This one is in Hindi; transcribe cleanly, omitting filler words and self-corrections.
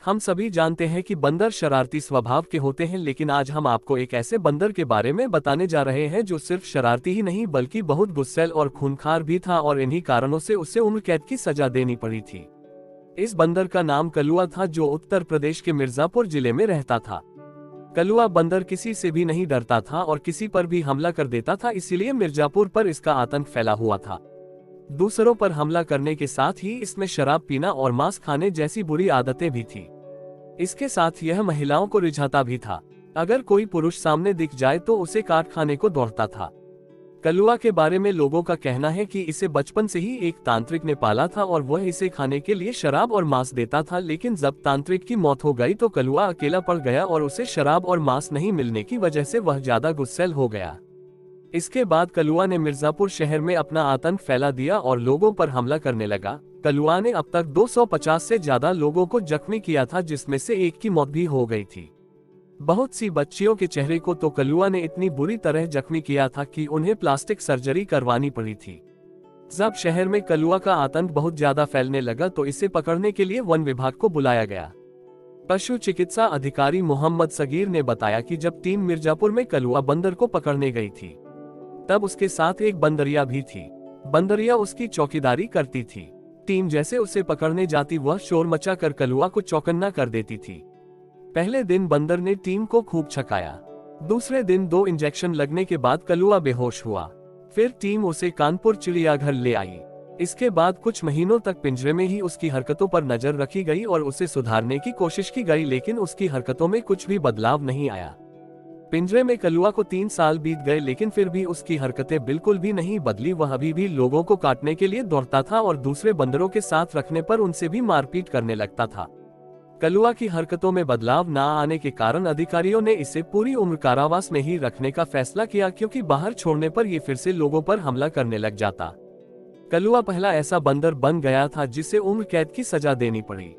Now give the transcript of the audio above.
हम सभी जानते हैं कि बंदर शरारती स्वभाव के होते हैं, लेकिन आज हम आपको एक ऐसे बंदर के बारे में बताने जा रहे हैं जो सिर्फ शरारती ही नहीं बल्कि बहुत गुस्सैल और खूंखार भी था, और इन्हीं कारणों से उसे उम्र कैद की सजा देनी पड़ी थी। इस बंदर का नाम कलुआ था, जो उत्तर प्रदेश के मिर्जापुर जिले में रहता था। कलुआ बंदर किसी से भी नहीं डरता था और किसी पर भी हमला कर देता था, इसीलिए मिर्जापुर पर इसका आतंक फैला हुआ था। दूसरों पर हमला करने के साथ ही इसमें शराब पीना और मांस खाने जैसी बुरी आदतें भी थी। इसके साथ यह महिलाओं को रिझाता भी था। अगर कोई पुरुष सामने दिख जाए तो उसे काट खाने को दौड़ता था। कलुआ के बारे में लोगों का कहना है कि इसे बचपन से ही एक तांत्रिक ने पाला था और वह इसे खाने के लिए शराब और मांस देता था, लेकिन जब तांत्रिक की मौत हो गई तो कलुआ अकेला पड़ गया और उसे शराब और मांस नहीं मिलने की वजह से वह ज्यादा गुस्सैल हो गया। इसके बाद कलुआ ने मिर्जापुर शहर में अपना आतंक फैला दिया और लोगों पर हमला करने लगा। कलुआ ने अब तक 250 से ज्यादा लोगों को जख्मी किया था, जिसमें से एक की मौत भी हो गई थी। बहुत सी बच्चियों के चेहरे को तो कलुआ ने इतनी बुरी तरह जख्मी किया था कि उन्हें प्लास्टिक सर्जरी करवानी पड़ी थी। जब शहर में कलुआ का आतंक बहुत ज्यादा फैलने लगा तो इसे पकड़ने के लिए वन विभाग को बुलाया गया। पशु चिकित्सा अधिकारी मोहम्मद सगीर ने बताया कि जब टीम मिर्जापुर में कलुआ बंदर को पकड़ने गई थी तब उसके साथ एक बंदरिया भी थी। बंदरिया उसकी चौकीदारी करती थी। टीम जैसे उसे पकड़ने जाती वह शोर मचा कर कलुआ को चौकन्ना कर देती थी। पहले दिन बंदर ने टीम को खूब छकाया। दूसरे दिन 2 इंजेक्शन लगने के बाद कलुआ बेहोश हुआ। फिर टीम उसे कानपुर चिड़ियाघर ले आई। इसके बाद कुछ महीनों तक पिंजरे में ही उसकी हरकतों पर नजर रखी गई और उसे सुधारने की कोशिश की गई, लेकिन उसकी हरकतों में कुछ भी बदलाव नहीं आया। पिंजरे में कलुआ को 3 साल बीत गए, लेकिन फिर भी उसकी हरकतें बिल्कुल भी नहीं बदली। वह अभी भी लोगों को काटने के लिए दौड़ता था और दूसरे बंदरों के साथ रखने पर उनसे भी मारपीट करने लगता था। कलुआ की हरकतों में बदलाव न आने के कारण अधिकारियों ने इसे पूरी उम्र कारावास में ही रखने का फैसला किया, क्योंकि बाहर छोड़ने पर ये फिर से लोगों पर हमला करने लग जाता। कलुआ पहला ऐसा बंदर बन गया था जिसे उम्र कैद की सजा देनी पड़ी।